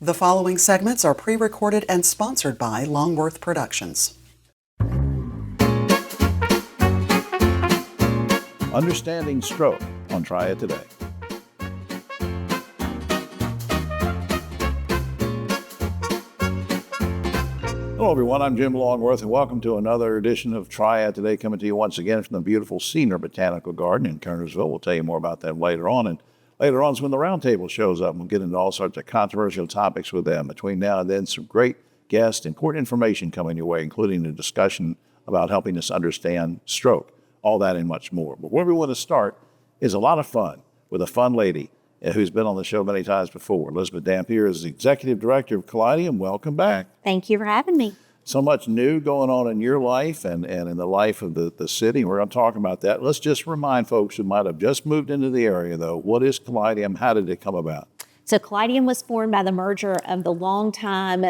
The following segments are pre-recorded and sponsored by Longworth Productions. Understanding Stroke on Triad Today. Hello everyone, I'm Jim Longworth and welcome to another edition of Triad Today, coming to you once again from the beautiful Cedar Botanical Garden in Kernersville. We'll tell you more about that later on. And later on is when the roundtable shows up. We'll get into all sorts of controversial topics with them. Between now and then, some great guests, important information coming your way, including a discussion about helping us understand stroke, all that and much more. But where we want to start is a lot of fun with a fun lady who's been on the show many times before. Elizabeth Dampier is the Executive Director of Callidium. Welcome back. Thank you for having me. So much new going on in your life and in the life of the city. We're going to talk about that. Let's just remind folks who might have just moved into the area, though, what is Callidium? How did it come about? So Callidium was formed by the merger of the longtime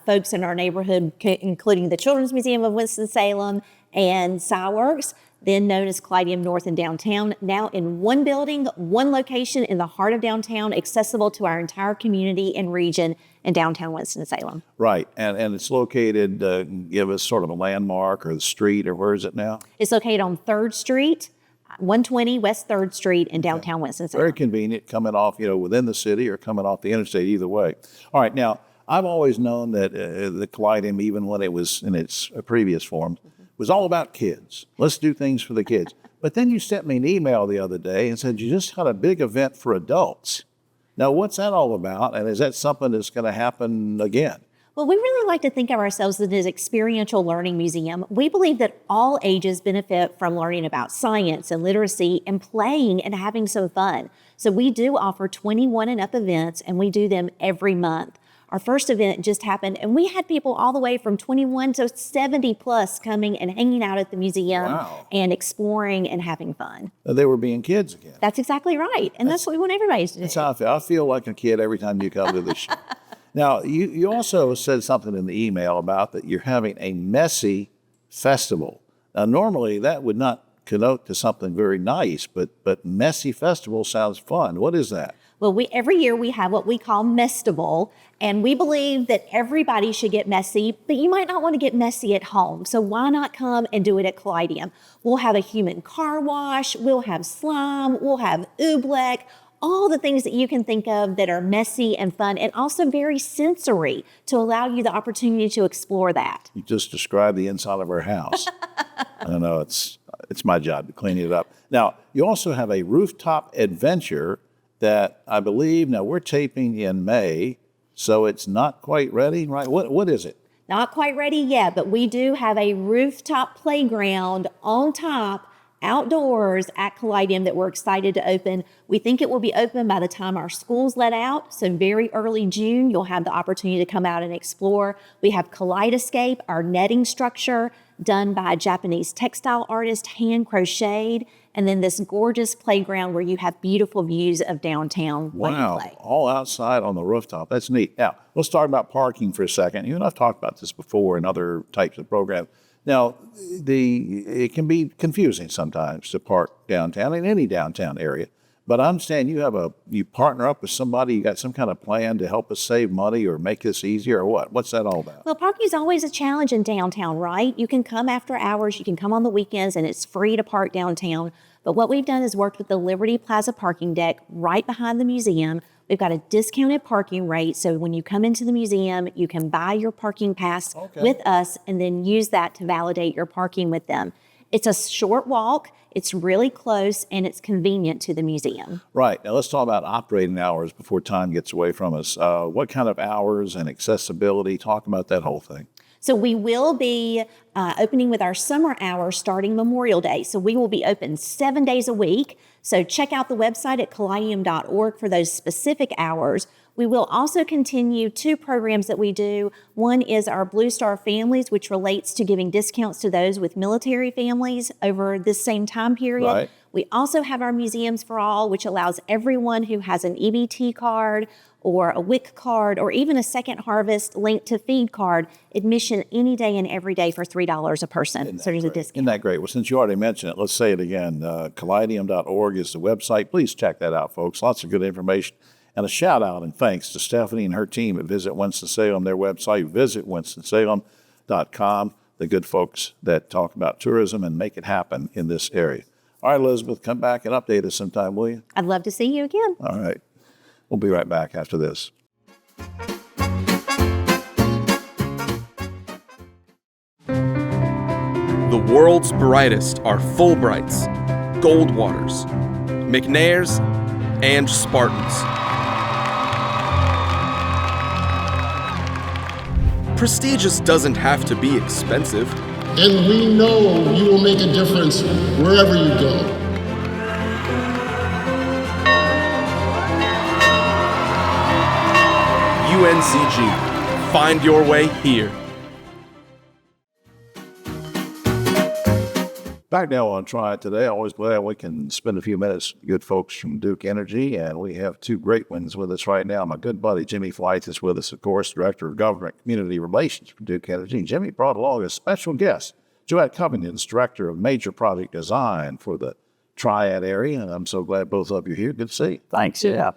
folks in our neighborhood, including the Children's Museum of Winston-Salem and SciWorks, then known as Callidium North and Downtown, now in one building, one location in the heart of downtown, accessible to our entire community and region in downtown Winston-Salem. Right, and it's located, give us sort of a landmark or the street, or where is it now? It's located on 3rd Street, 120 West 3rd Street in downtown Winston-Salem. Very convenient, coming off, within the city or coming off the interstate, either way. All right, now, I've always known that the Callidium, even when it was in its previous form, was all about kids. Let's do things for the kids. But then you sent me an email the other day and said you just had a big event for adults. Now, what's that all about? And is that something that's going to happen again? Well, we really like to think of ourselves as an experiential learning museum. We believe that all ages benefit from learning about science and literacy and playing and having some fun. So we do offer 21 and up events, and we do them every month. Our first event just happened, and we had people all the way from 21 to 70 plus coming and hanging out at the museum. Wow. And exploring and having fun. They were being kids again. That's exactly right. And that's what we want everybody to do. That's how I feel. I feel like a kid every time you come to the show. Now, you also said something in the email about that you're having a messy festival. Now, normally that would not connote to something very nice, but messy festival sounds fun. What is that? Well, every year we have what we call Mestival, and we believe that everybody should get messy, but you might not want to get messy at home. So why not come and do it at Callidium? We'll have a human car wash, we'll have slime, we'll have oobleck, all the things that you can think of that are messy and fun, and also very sensory to allow you the opportunity to explore that. You just described the inside of our house. I know it's my job to clean it up. Now, you also have a rooftop adventure that I believe, now we're taping in May, so it's not quite ready, right? What is it? Not quite ready yet, but we do have a rooftop playground on top, outdoors at Callidium that we're excited to open. We think it will be open by the time our school's let out, so very early June, you'll have the opportunity to come out and explore. We have Kaleidoscape, our netting structure, done by a Japanese textile artist, hand crocheted, and then this gorgeous playground where you have beautiful views of downtown. Wow, all outside on the rooftop. That's neat. Now, let's talk about parking for a second. You and I've talked about this before in other types of programs. Now, it can be confusing sometimes to park downtown in any downtown area. But I understand you partner up with somebody, you got some kind of plan to help us save money or make this easier or what? What's that all about? Well, parking is always a challenge in downtown, right? You can come after hours, you can come on the weekends, and it's free to park downtown. But what we've done is worked with the Liberty Plaza parking deck right behind the museum. We've got a discounted parking rate, so when you come into the museum, you can buy your parking pass with us and then use that to validate your parking with them. It's a short walk, it's really close, and it's convenient to the museum. Right. Now let's talk about operating hours before time gets away from us. What kind of hours and accessibility? Talk about that whole thing. So we will be opening with our summer hours starting Memorial Day. So we will be open 7 days a week. So check out the website at callidium.org for those specific hours. We will also continue 2 programs that we do. One is our Blue Star Families, which relates to giving discounts to those with military families over this same time period. Right. We also have our Museums for All, which allows everyone who has an EBT card or a WIC card or even a Second Harvest Link to Feed card, admission any day and every day for $3 a person. So there's a discount. Isn't that great? Well, since you already mentioned it, let's say it again. Callidium.org is the website. Please check that out, folks. Lots of good information. And a shout out and thanks to Stephanie and her team at Visit Winston-Salem. Their website, visitwinstonsalem.com. The good folks that talk about tourism and make it happen in this area. All right, Elizabeth, come back and update us sometime, will you? I'd love to see you again. All right. We'll be right back after this. The world's brightest are Fulbrights, Goldwaters, McNairs, and Spartans. Prestigious doesn't have to be expensive. And we know you will make a difference wherever you go. UNCG. Find your way here. Back now on Triad Today. Always glad we can spend a few minutes with good folks from Duke Energy, and we have two great ones with us right now. My good buddy Jimmy Flight is with us, of course, Director of Government Community Relations for Duke Energy. And Jimmy brought along a special guest, Joette Covington's Director of Major Project Design for the Triad area, and I'm so glad both of you are here. Good to see you. Thanks, yeah.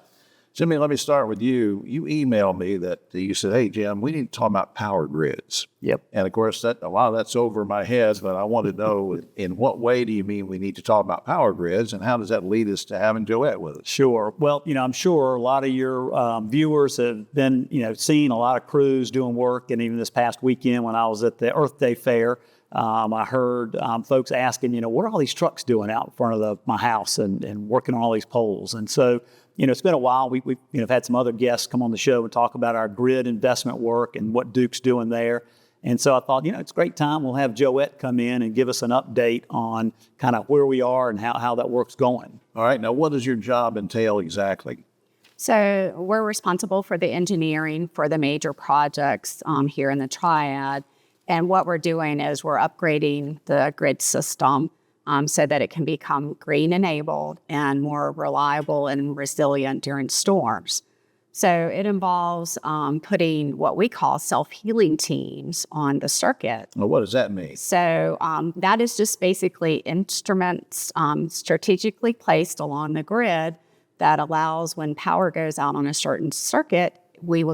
Jimmy, let me start with you. You emailed me that you said, hey, Jim, we need to talk about power grids. Yep. And of course, a lot of that's over my head, but I want to know in what way do you mean we need to talk about power grids, and how does that lead us to having Joette with us? Sure. Well, I'm sure a lot of your viewers have been, seeing a lot of crews doing work, and even this past weekend when I was at the Earth Day Fair, I heard folks asking, what are all these trucks doing out in front of my house and working on all these poles? And so, it's been a while. We've had some other guests come on the show and talk about our grid investment work and what Duke's doing there. And so I thought, it's a great time. We'll have Joette come in and give us an update on kind of where we are and how that work's going. All right. Now, what does your job entail exactly? So we're responsible for the engineering for the major projects here in the Triad. And what we're doing is we're upgrading the grid system so that it can become green enabled and more reliable and resilient during storms. So it involves putting what we call self-healing teams on the circuit. Well, what does that mean? So that is just basically instruments strategically placed along the grid that allows when power goes out on a certain circuit,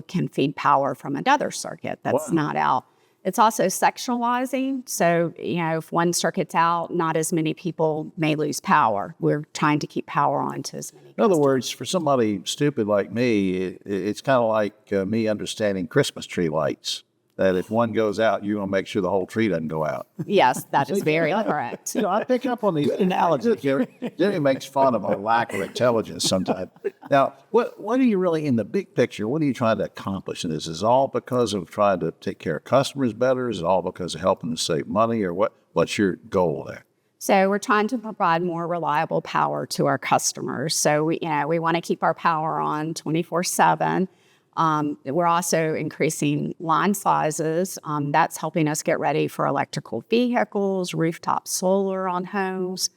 can feed power from another circuit that's not out. It's also sectionalizing. So, if one circuit's out, not as many people may lose power. We're trying to keep power on to as many. In other words, for somebody stupid like me, it's kind of like me understanding Christmas tree lights. That if one goes out, you're going to make sure the whole tree doesn't go out. Yes, that is very correct. I pick up on these analogies. Jimmy makes fun of my lack of intelligence sometimes. Now, what are you really, in the big picture, what are you trying to accomplish in this? Is it all because of trying to take care of customers better? Is it all because of helping them save money? Or what's your goal there? So we're trying to provide more reliable power to our customers. So we want to keep our power on 24/7. We're also increasing line sizes. That's helping us get ready for electrical vehicles, rooftop solar on homes.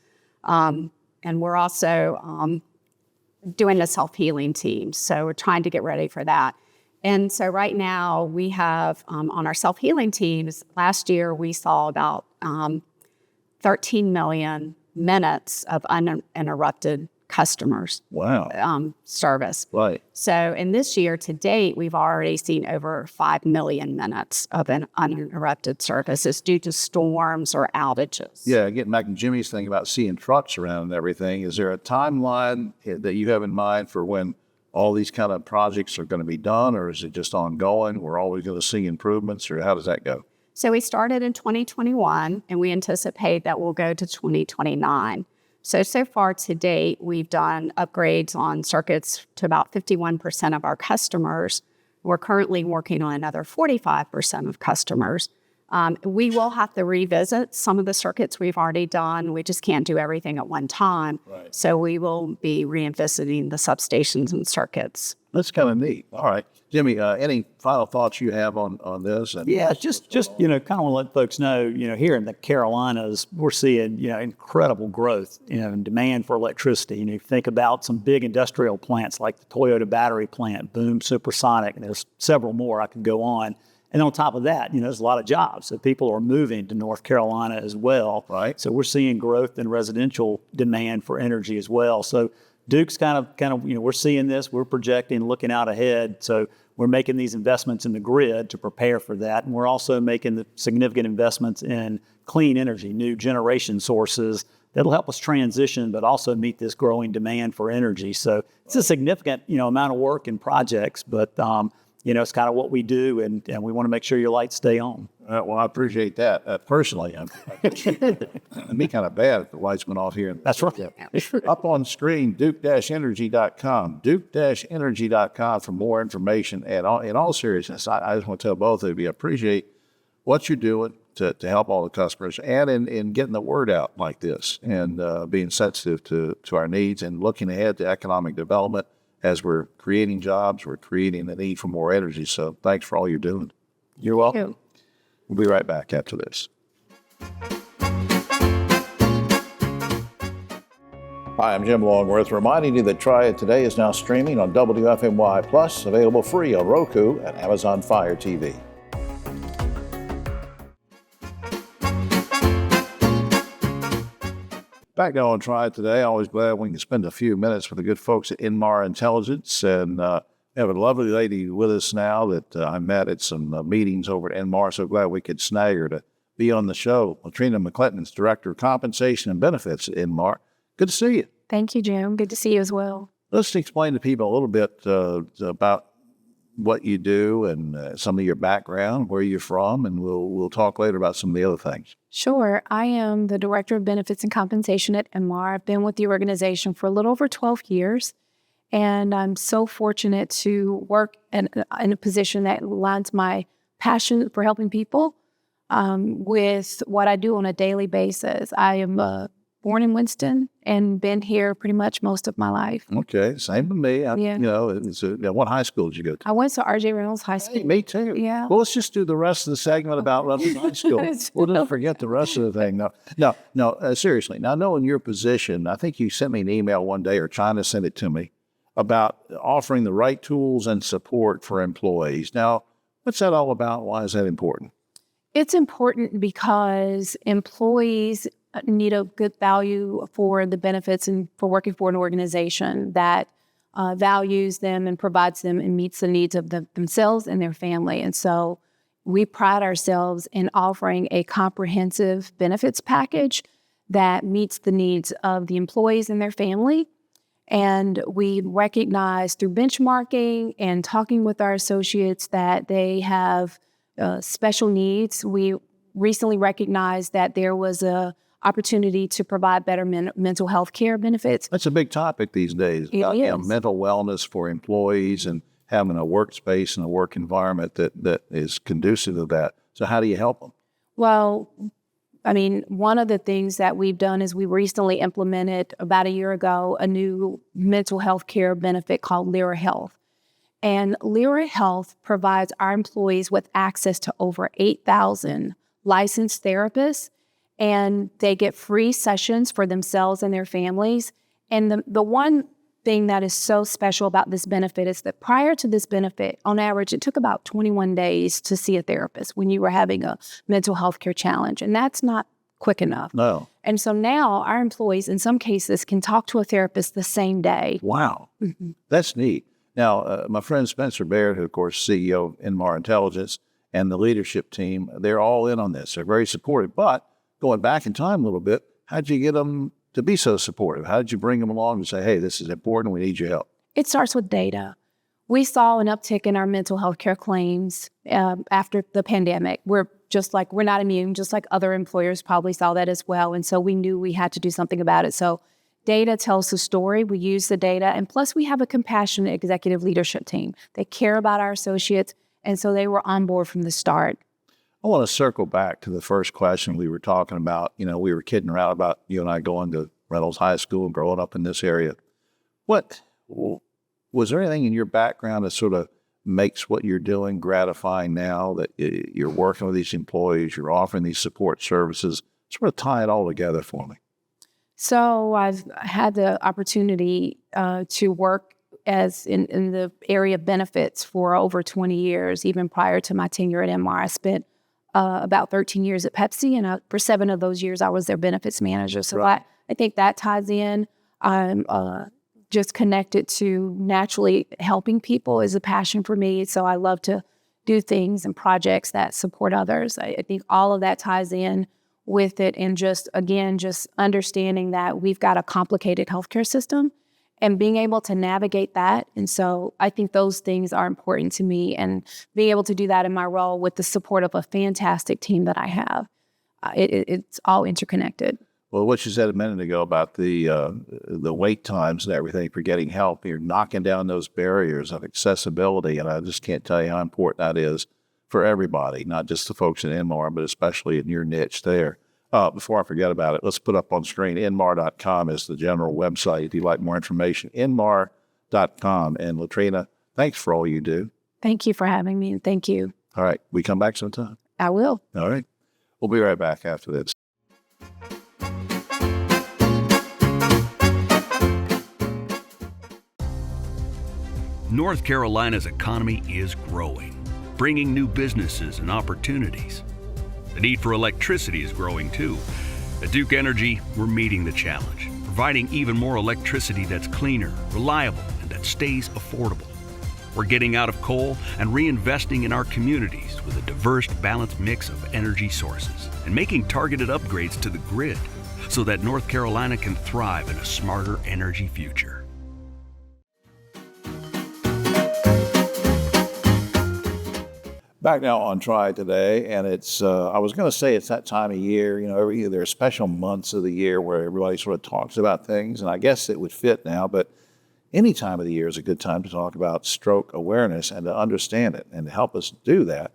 And we're also doing the self-healing teams. So we're trying to get ready for that. And so right now we have on our self-healing teams, last year we saw about 13 million minutes of uninterrupted customers service. Right. So in this year to date, we've already seen over 5 million minutes of an uninterrupted services due to storms or outages. Yeah, getting back to Jimmy's thing about seeing trucks around and everything, is there a timeline that you have in mind for when all these kind of projects are going to be done, or is it just ongoing? We're always going to see improvements, or how does that go? So we started in 2021, and we anticipate that we'll go to 2029. So far to date, we've done upgrades on circuits to about 51% of our customers. We're currently working on another 45% of customers. We will have to revisit some of the circuits we've already done. We just can't do everything at one time. Right. So we will be revisiting the substations and circuits. That's kind of neat. All right. Jimmy, any final thoughts you have on this? And Yeah, just kind of want to let folks know, here in the Carolinas, we're seeing, incredible growth, in demand for electricity. You think about some big industrial plants like the Toyota battery plant, Boom Supersonic, and there's several more I could go on. And on top of that, there's a lot of jobs. So people are moving to North Carolina as well. Right. So we're seeing growth in residential demand for energy as well. So Duke's kind of, we're seeing this, we're projecting, looking out ahead. So we're making these investments in the grid to prepare for that. And we're also making the significant investments in clean energy, new generation sources that'll help us transition, but also meet this growing demand for energy. So it's a significant, amount of work and projects, but, it's kind of what we do, and we want to make sure your lights stay on. Well, I appreciate that. Personally, it'd be kind of bad if the lights went off here. That's right. Up on the screen, duke-energy.com, duke-energy.com for more information. And in all seriousness, I just want to tell both of you, I appreciate what you're doing to help all the customers and in getting the word out like this and being sensitive to our needs and looking ahead to economic development. As we're creating jobs, we're creating the need for more energy. So thanks for all you're doing. You're welcome. We'll be right back after this. Hi, I'm Jim Longworth, reminding you that Triad Today is now streaming on WFMY Plus, available free on Roku and Amazon Fire TV. Back now on Triad Today, always glad we can spend a few minutes with the good folks at Inmar Intelligence. And we have a lovely lady with us now that I met at some meetings over at Inmar. So glad we could snag her to be on the show. Latrina McClinton's Director of Compensation and Benefits at Inmar. Good to see you. Thank you, Jim. Good to see you as well. Let's explain to people a little bit about what you do and some of your background, where you're from, and we'll talk later about some of the other things. Sure. I am the Director of Benefits and Compensation at Inmar. I've been with the organization for a little over 12 years, and I'm so fortunate to work in a position that aligns my passion for helping people with what I do on a daily basis. I am born in Winston and been here pretty much most of my life. Okay, same with me. What high school did you go to? I went to R.J. Reynolds High School. Hey, me too. Yeah. Well, let's just do the rest of the segment about Reynolds High School. We'll just forget the rest of the thing. No, seriously. Now, knowing your position, I think you sent me an email one day or trying to send it to me about offering the right tools and support for employees. Now, what's that all about? Why is that important? It's important because employees need a good value for the benefits and for working for an organization that values them and provides them and meets the needs of themselves and their family. And so we pride ourselves in offering a comprehensive benefits package that meets the needs of the employees and their family. And we recognize through benchmarking and talking with our associates that they have special needs. We recently recognized that there was a opportunity to provide better mental health care benefits. That's a big topic these days. It is. Mental wellness for employees and having a workspace and a work environment that is conducive to that. So how do you help them? Well, one of the things that we've done is we recently implemented about a year ago a new mental health care benefit called Lyra Health. And Lyra Health provides our employees with access to over 8,000 licensed therapists, and they get free sessions for themselves and their families. And the one thing that is so special about this benefit is that prior to this benefit, on average, it took about 21 days to see a therapist when you were having a mental health care challenge. And that's not quick enough. No. And so now our employees, in some cases, can talk to a therapist the same day. Wow. Mm-hmm. That's neat. Now, my friend Spencer Baird, who, of course, CEO of Inmar Intelligence, and the leadership team, they're all in on this. They're very supportive. But going back in time a little bit, how'd you get them to be so supportive? How did you bring them along to say, hey, this is important, we need your help? It starts with data. We saw an uptick in our mental health care claims after the pandemic. We're not immune, just like other employers probably saw that as well. And so we knew we had to do something about it. So data tells the story. We use the data. And plus, we have a compassionate executive leadership team. They care about our associates. And so they were on board from the start. I want to circle back to the first question we were talking about. We were kidding around about you and I going to Reynolds High School and growing up in this area. Was there anything in your background that sort of makes what you're doing gratifying now, that you're working with these employees, you're offering these support services? Sort of tie it all together for me. So I've had the opportunity to work as in the area of benefits for over 20 years, even prior to my tenure at Inmar. I spent about 13 years at Pepsi, and for 7 of those years, I was their benefits manager. So right. I think that ties in. I'm just connected to naturally helping people is a passion for me. So I love to do things and projects that support others. I think all of that ties in with it. And just, again, just understanding that we've got a complicated healthcare system and being able to navigate that. And so I think those things are important to me, and being able to do that in my role with the support of a fantastic team that I have. It's all interconnected. Well, what you said a minute ago about the wait times and everything for getting help, you're knocking down those barriers of accessibility, and I just can't tell you how important that is for everybody, not just the folks in Inmar, but especially in your niche there. Before I forget about it, let's put up on screen, inmar.com is the general website if you'd like more information, inmar.com. And Latrina, thanks for all you do. Thank you for having me, and thank you. All right, we come back sometime. I will. All right, we'll be right back after this. North Carolina's economy is growing, bringing new businesses and opportunities. The need for electricity is growing too. At Duke Energy, we're meeting the challenge, providing even more electricity that's cleaner, reliable, and that stays affordable. We're getting out of coal and reinvesting in our communities with a diverse, balanced mix of energy sources and making targeted upgrades to the grid so that North Carolina can thrive in a smarter energy future. Back now on Triad Today, and it's, I was going to say it's that time of year, every year there are special months of the year where everybody sort of talks about things, and I guess it would fit now, but any time of the year is a good time to talk about stroke awareness and to understand it. And to help us do that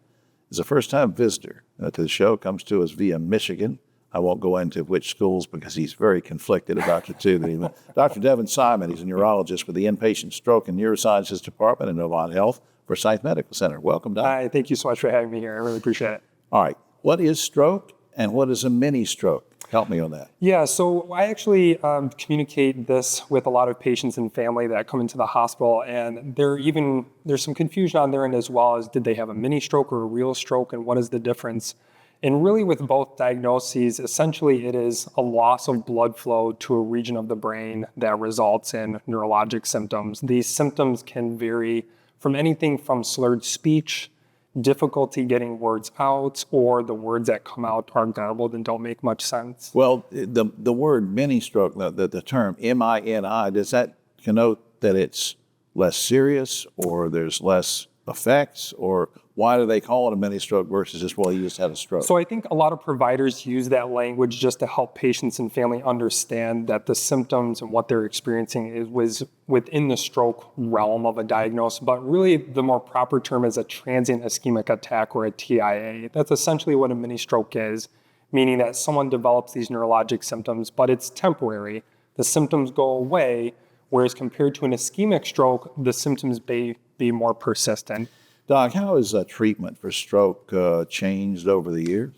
is a first-time visitor to the show, comes to us via Michigan. I won't go into which schools because he's very conflicted about the two that he went. Dr. Devin Simon, he's a neurologist with the Inpatient Stroke and Neurosciences Department in Novant Health. Forsyth Medical Center. Welcome, Doc. Hi, thank you so much for having me here. I really appreciate it. All right. What is stroke and what is a mini stroke? Help me on that. Yeah, so I actually communicate this with a lot of patients and family that come into the hospital, and there's some confusion on their end as well as did they have a mini stroke or a real stroke, and what is the difference? And really with both diagnoses, essentially it is a loss of blood flow to a region of the brain that results in neurologic symptoms. These symptoms can vary from anything from slurred speech, difficulty getting words out, or the words that come out are garbled and don't make much sense. Well, the word mini stroke, the term MINI, does that connote that it's less serious or there's less effects, or why do they call it a mini stroke versus just, well, you just had a stroke? So I think a lot of providers use that language just to help patients and family understand that the symptoms and what they're experiencing was within the stroke realm of a diagnosis, but really the more proper term is a transient ischemic attack or a TIA. That's essentially what a mini stroke is, meaning that someone develops these neurologic symptoms, but it's temporary. The symptoms go away, whereas compared to an ischemic stroke, the symptoms may be more persistent. Doc, how has treatment for stroke changed over the years?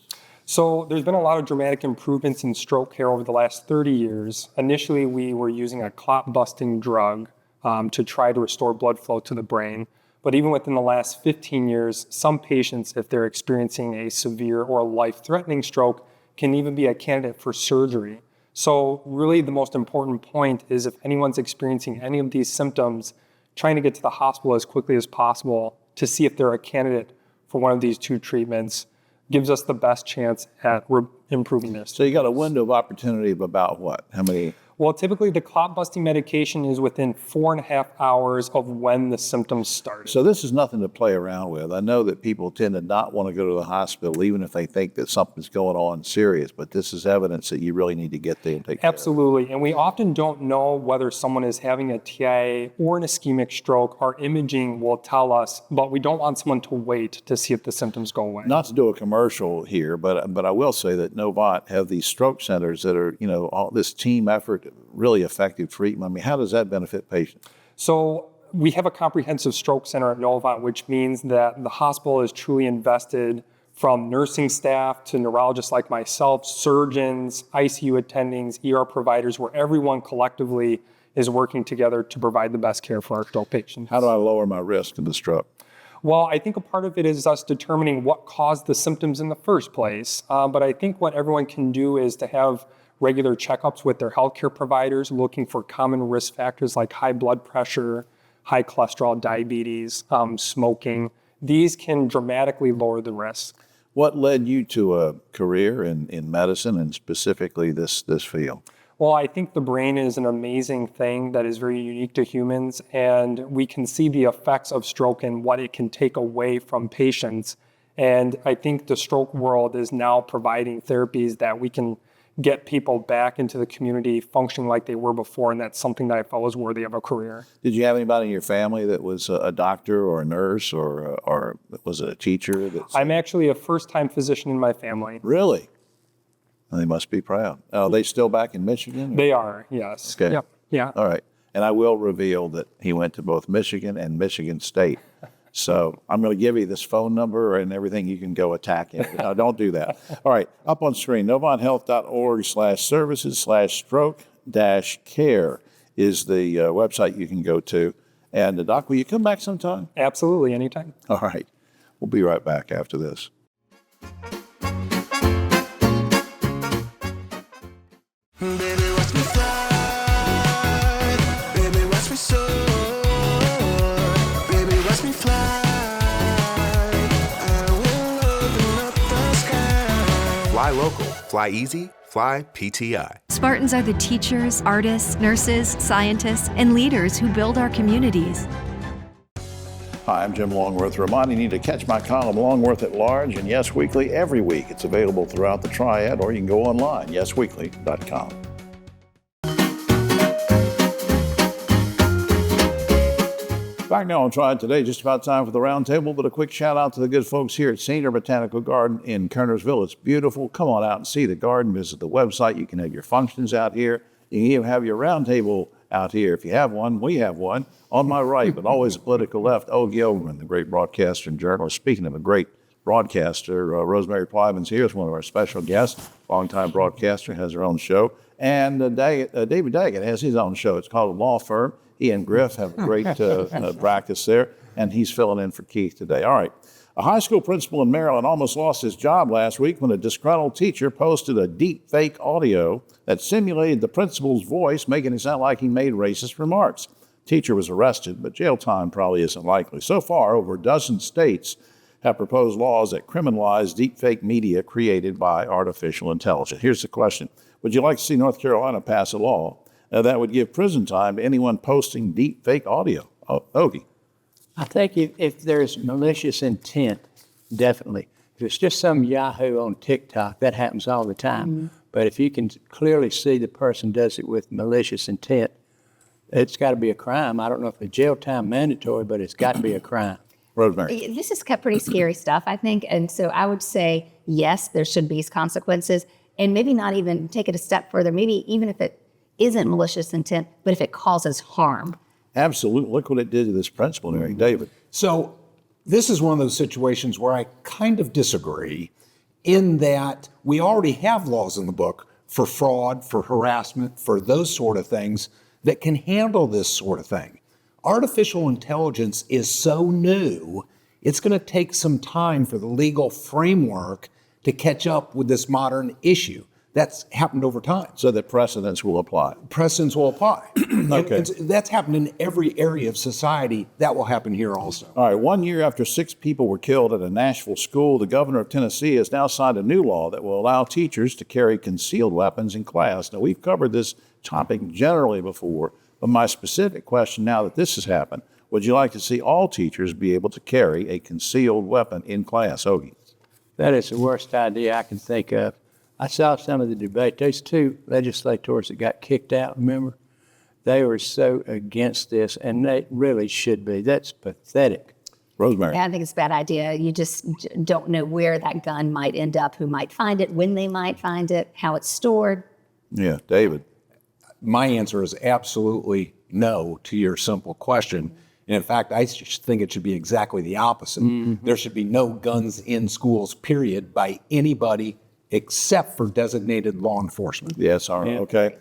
So there's been a lot of dramatic improvements in stroke care over the last 30 years. Initially, we were using a clot-busting drug to try to restore blood flow to the brain. But even within the last 15 years, some patients, if they're experiencing a severe or life-threatening stroke, can even be a candidate for surgery. So really the most important point is if anyone's experiencing any of these symptoms, trying to get to the hospital as quickly as possible to see if they're a candidate for one of these two treatments gives us the best chance at improving this. So you got a window of opportunity of about what? How many? Well, typically the clot-busting medication is within 4.5 hours of when the symptoms started. So this is nothing to play around with. I know that people tend to not want to go to the hospital even if they think that something's going on serious, but this is evidence that you really need to get there and take care of it. Absolutely, and we often don't know whether someone is having a TIA or an ischemic stroke. Our imaging will tell us, but we don't want someone to wait to see if the symptoms go away. Not to do a commercial here, but I will say that Novant have these stroke centers that are, all this team effort, really effective treatment. I mean, how does that benefit patients? So we have a comprehensive stroke center at Novant, which means that the hospital is truly invested from nursing staff to neurologists like myself, surgeons, ICU attendings, ER providers, where everyone collectively is working together to provide the best care for our stroke patients. How do I lower my risk of the stroke? Well, I think a part of it is us determining what caused the symptoms in the first place. But I think what everyone can do is to have regular checkups with their healthcare providers, looking for common risk factors like high blood pressure, high cholesterol, diabetes, smoking. These can dramatically lower the risk. What led you to a career in medicine and specifically this field? Well, I think the brain is an amazing thing that is very unique to humans, and we can see the effects of stroke and what it can take away from patients. And I think the stroke world is now providing therapies that we can get people back into the community functioning like they were before, and that's something that I felt was worthy of a career. Did you have anybody in your family that was a doctor or a nurse or was it a teacher? I'm actually a first-time physician in my family. Really? Well, they must be proud. Are they still back in Michigan? They are, yes. Okay. Yep. Yeah. All right. And I will reveal that he went to both Michigan and Michigan State. So I'm going to give you this phone number and everything. You can go attack him. No, don't do that. All right. Up on screen, novonthealth.org/services/stroke-care is the website you can go to. And Doc, will you come back sometime? Absolutely, anytime. All right. We'll be right back after this. Baby, watch me fly. Baby, watch me soar. Baby, watch me fly. I will open up the sky. Fly local, fly easy, fly PTI. Spartans are the teachers, artists, nurses, scientists, and leaders who build our communities. Hi, I'm Jim Longworth, reminding you to catch my column Longworth at Large and Yes Weekly every week. It's available throughout the Triad, or you can go online, yesweekly.com. Back now on Triad Today, just about time for the roundtable, but a quick shout out to the good folks here at Senior Botanical Garden in Kernersville. It's beautiful. Come on out and see the garden. Visit the website. You can have your functions out here. You can even have your roundtable out here. If you have one, we have one. On my right, but always political left, Ogie Overman, the great broadcaster and journalist. Speaking of a great broadcaster, Rosemary Plyman's here is one of our special guests, longtime broadcaster, has her own show. And David Daggett has his own show. It's called Law Firm. He and Griff have a great practice there, and he's filling in for Keith today. All right. A high school principal in Maryland almost lost his job last week when a disgruntled teacher posted a deep fake audio that simulated the principal's voice, making it sound like he made racist remarks. Teacher was arrested, but jail time probably isn't likely. So far, over a dozen states have proposed laws that criminalize deepfake media created by artificial intelligence. Here's the question. Would you like to see North Carolina pass a law that would give prison time to anyone posting deepfake audio? Ogie. I think if there's malicious intent, definitely. If it's just some Yahoo on TikTok, that happens all the time. Mm-hmm. But if you can clearly see the person does it with malicious intent, it's got to be a crime. I don't know if the jail time mandatory, but it's got to be a crime. Rosemary. This is pretty scary stuff, I think. And so I would say, yes, there should be consequences. And maybe not even take it a step further. Maybe even if it isn't malicious intent, but if it causes harm. Absolutely. Look what it did to this principal, David. So this is one of those situations where I kind of disagree in that we already have laws in the book for fraud, for harassment, for those sort of things that can handle this sort of thing. Artificial intelligence is so new, it's going to take some time for the legal framework to catch up with this modern issue. That's happened over time. So that precedents will apply. Precedents will apply. Okay. And that's happened in every area of society. That will happen here also. All right. 1 year after 6 people were killed at a Nashville school, the governor of Tennessee has now signed a new law that will allow teachers to carry concealed weapons in class. Now, we've covered this topic generally before, but my specific question now that this has happened, would you like to see all teachers be able to carry a concealed weapon in class? Ogie. That is the worst idea I can think of. I saw some of the debate. Those 2 legislators that got kicked out, remember? They were so against this, and they really should be. That's pathetic. Rosemary. Yeah, I think it's a bad idea. You just don't know where that gun might end up, who might find it, when they might find it, how it's stored. Yeah, David. My answer is absolutely no to your simple question. And in fact, I think it should be exactly the opposite. Mm-hmm. There should be no guns in schools, period, by anybody except for designated law enforcement. Yes, all right, okay.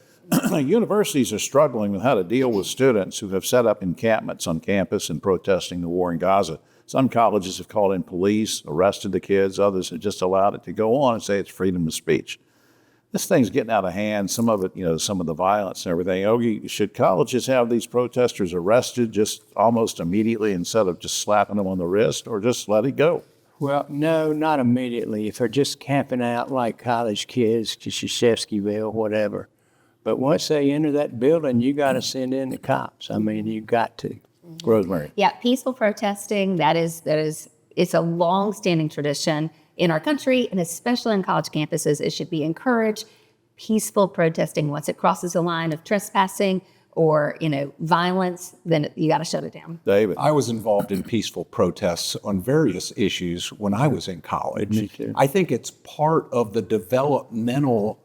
Universities are struggling with how to deal with students who have set up encampments on campus and protesting the war in Gaza. Some colleges have called in police, arrested the kids. Others have just allowed it to go on and say it's freedom of speech. this thing's getting out of hand. Some of it, some of the violence and everything. Ogie, should colleges have these protesters arrested just almost immediately instead of just slapping them on the wrist, or just let it go? Well, no, not immediately. If they're just camping out like college kids, Krzyzewskiville, whatever. But once they enter that building, you got to send in the cops. I mean, you got to. Rosemary. Yeah, peaceful protesting, it's a long-standing tradition in our country, and especially on college campuses. It should be encouraged. Peaceful protesting, once it crosses a line of trespassing or, violence, then you got to shut it down. David. I was involved in peaceful protests on various issues when I was in college. Me too. I think it's part of the developmental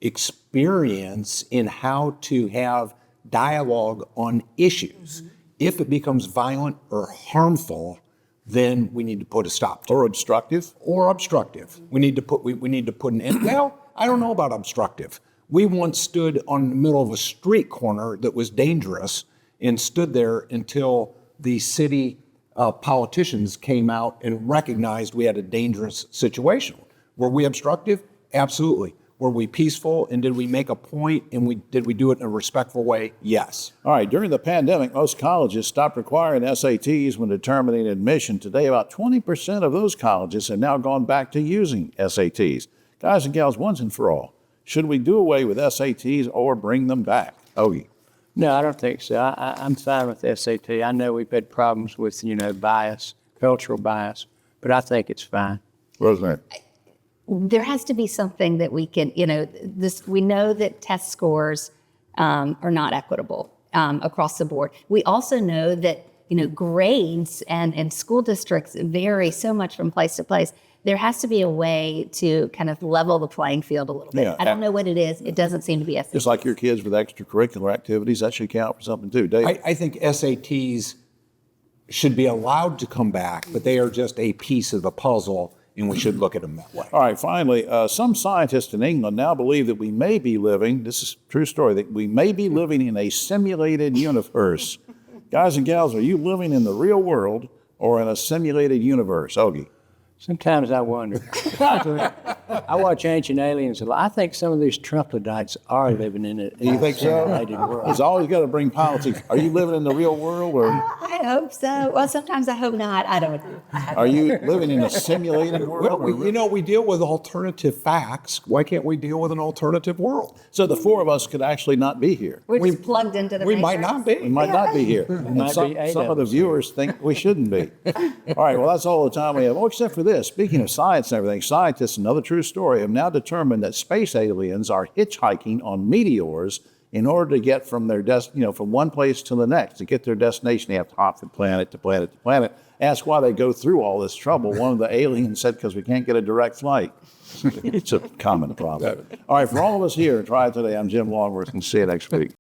experience in how to have dialogue on issues. If it becomes violent or harmful, then we need to put a stop to it. Or obstructive? Or obstructive. We need to put an end. Well, I don't know about obstructive. We once stood on the middle of a street corner that was dangerous and stood there until the city politicians came out and recognized we had a dangerous situation. Were we obstructive? Absolutely. Were we peaceful, and did we make a point, and did we do it in a respectful way? Yes. All right, during the pandemic, most colleges stopped requiring SATs when determining admission. Today, about 20% of those colleges have now gone back to using SATs. Guys and gals, once and for all, should we do away with SATs or bring them back? Ogie. No, I don't think so. I'm fine with SAT. I know we've had problems with, bias, cultural bias, but I think it's fine. Rosemary. There has to be something that we can, we know that test scores are not equitable across the board. We also know that, grades and school districts vary so much from place to place. There has to be a way to kind of level the playing field a little bit. Yeah, I don't know what it is. It doesn't seem to be SAT. Just like your kids with extracurricular activities, that should count for something too. Dave? I think SATs should be allowed to come back, but they are just a piece of the puzzle, and we should look at them that way. All right, finally, some scientists in England now believe that we may be living, this is a true story, that we may be living in a simulated universe. Guys and gals, are you living in the real world or in a simulated universe? Ogie. Sometimes I wonder. I watch Ancient Aliens a lot. I think some of these troglodytes are living in it. You think so? World. It's always got to bring politics. Are you living in the real world, or I hope so. Well, sometimes I hope not. I don't know. are you living in a simulated world? We deal with alternative facts. Why can't we deal with an alternative world? So the four of us could actually not be here. We're just plugged into the We matrix. might not be. We might not be here. And some of the viewers think we shouldn't be. All right, well, that's all the time we have. Oh, except for this. Speaking of science and everything, scientists, another true story, have now determined that space aliens are hitchhiking on meteors in order to get from their from one place to the next. To get their destination, they have to hop from planet to planet to planet. Ask why they go through all this trouble. One of the aliens said, because we can't get a direct flight. It's a common problem. All right, for all of us here at Triad Today, I'm Jim Longworth, and see you next week.